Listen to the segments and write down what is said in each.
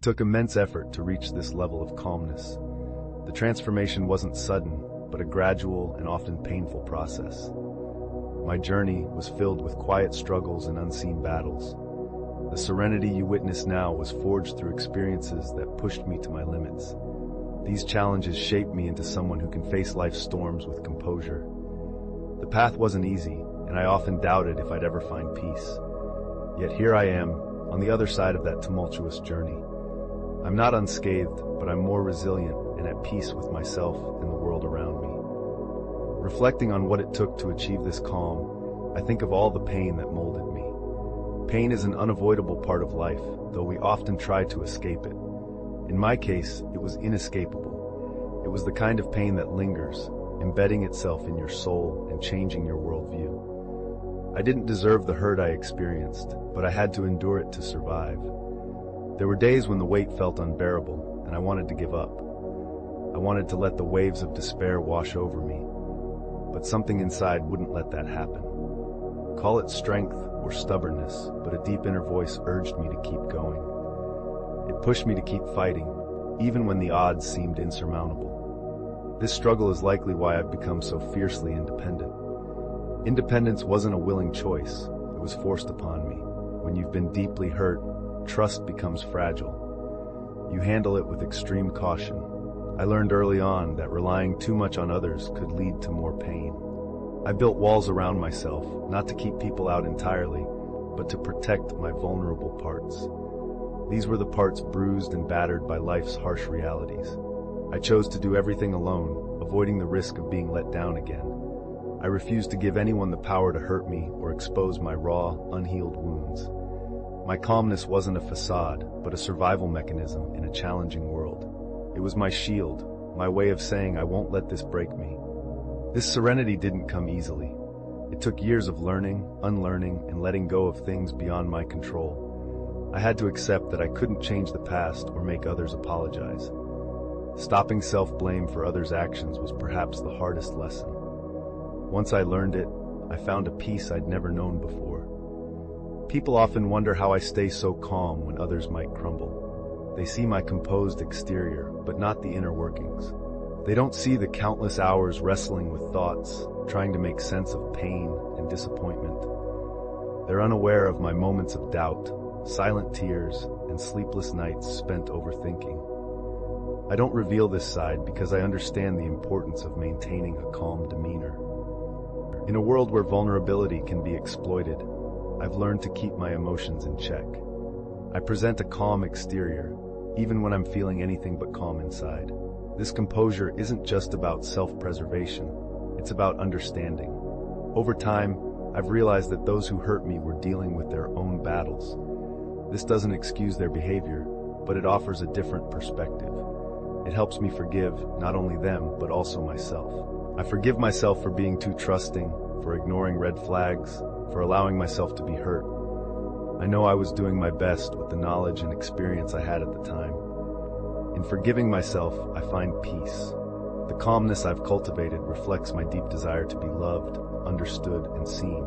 took immense effort to reach this level of calmness. The transformation wasn't sudden, but a gradual and often painful process. My journey was filled with quiet struggles and unseen battles. The serenity you witness now was forged through experiences that pushed me to my limits. These challenges shaped me into someone who can face life's storms with composure. The path wasn't easy, and I often doubted if I'd ever find peace. Yet here I am, on the other side of that tumultuous journey. I'm not unscathed, but I'm more resilient and at peace with myself and the world around me. Reflecting on what it took to achieve this calm, I think of all the pain that molded me. Pain is an unavoidable part of life, though we often try to escape it. In my case, it was inescapable. It was the kind of pain that lingers, embedding itself in your soul and changing your worldview. I didn't deserve the hurt I experienced, but I had to endure it to survive. There were days when the weight felt unbearable, and I wanted to give up. I wanted to let the waves of despair wash over me, but something inside wouldn't let that happen. Call it strength or stubbornness, but a deep inner voice urged me to keep going. It pushed me to keep fighting, even when the odds seemed insurmountable. This struggle is likely why I've become so fiercely independent. Independence wasn't a willing choice, it was forced upon me. When you've been deeply hurt, trust becomes fragile. You handle it with extreme caution. I learned early on that relying too much on others could lead to more pain. I built walls around myself, not to keep people out entirely, but to protect my vulnerable parts. These were the parts bruised and battered by life's harsh realities. I chose to do everything alone, avoiding the risk of being let down again. I refused to give anyone the power to hurt me or expose my raw, unhealed wounds. My calmness wasn't a facade, but a survival mechanism in a challenging world. It was my shield, my way of saying I won't let this break me. This serenity didn't come easily. It took years of learning, unlearning, and letting go of things beyond my control. I had to accept that I couldn't change the past or make others apologize. Stopping self-blame for others' actions was perhaps the hardest lesson. Once I learned it, I found a peace I'd never known before. People often wonder how I stay so calm when others might crumble. They see my composed exterior, but not the inner workings. They don't see the countless hours wrestling with thoughts, trying to make sense of pain and disappointment. They're unaware of my moments of doubt, silent tears, and sleepless nights spent overthinking. I don't reveal this side because I understand the importance of maintaining a calm demeanor. In a world where vulnerability can be exploited, I've learned to keep my emotions in check. I present a calm exterior, even when I'm feeling anything but calm inside. This composure isn't just about self-preservation, it's about understanding. Over time, I've realized that those who hurt me were dealing with their own battles. This doesn't excuse their behavior, but it offers a different perspective. It helps me forgive not only them, but also myself. I forgive myself for being too trusting, for ignoring red flags, for allowing myself to be hurt. I know I was doing my best with the knowledge and experience I had at the time. In forgiving myself, I find peace. The calmness I've cultivated reflects my deep desire to be loved, understood, and seen.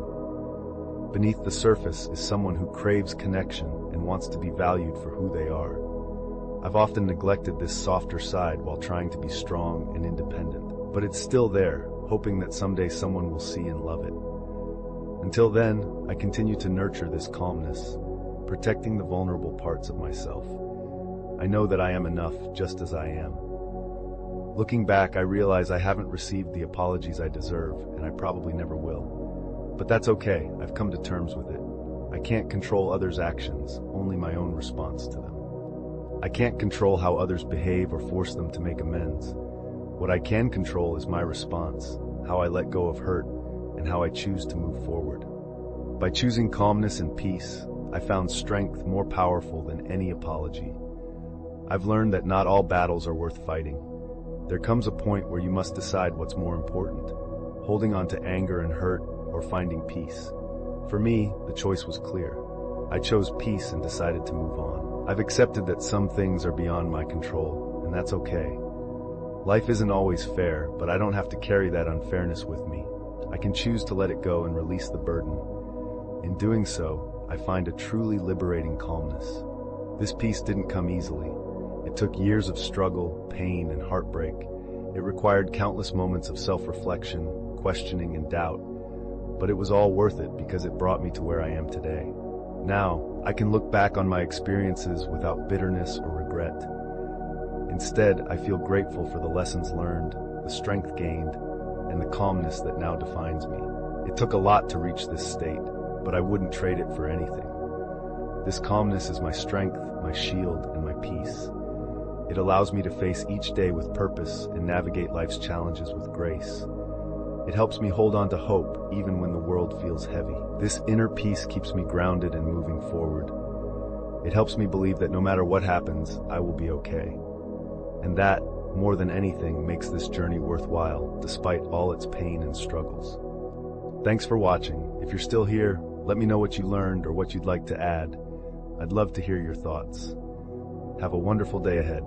Beneath the surface is someone who craves connection and wants to be valued for who they are. I've often neglected this softer side while trying to be strong and independent, but it's still there, hoping that someday someone will see and love it. Until then, I continue to nurture this calmness, protecting the vulnerable parts of myself. I know that I am enough just as I am. Looking back, I realize I haven't received the apologies I deserve, and I probably never will. But that's okay, I've come to terms with it. I can't control others' actions, only my own response to them. I can't control how others behave or force them to make amends. What I can control is my response, how I let go of hurt, and how I choose to move forward. By choosing calmness and peace, I found strength more powerful than any apology. I've learned that not all battles are worth fighting. There comes a point where you must decide what's more important, holding on to anger and hurt or finding peace. For me, the choice was clear. I chose peace and decided to move on. I've accepted that some things are beyond my control, and that's okay. Life isn't always fair, but I don't have to carry that unfairness with me. I can choose to let it go and release the burden. In doing so, I find a truly liberating calmness. This peace didn't come easily. It took years of struggle, pain, and heartbreak. It required countless moments of self-reflection, questioning, and doubt. But it was all worth it because it brought me to where I am today. Now, I can look back on my experiences without bitterness or regret. Instead, I feel grateful for the lessons learned, the strength gained, and the calmness that now defines me. It took a lot to reach this state, but I wouldn't trade it for anything. This calmness is my strength, my shield, and my peace. It allows me to face each day with purpose and navigate life's challenges with grace. It helps me hold on to hope even when the world feels heavy. This inner peace keeps me grounded and moving forward. It helps me believe that no matter what happens, I will be okay. And that, more than anything, makes this journey worthwhile, despite all its pain and struggles. Thanks for watching. If you're still here, let me know what you learned or what you'd like to add. I'd love to hear your thoughts. Have a wonderful day ahead.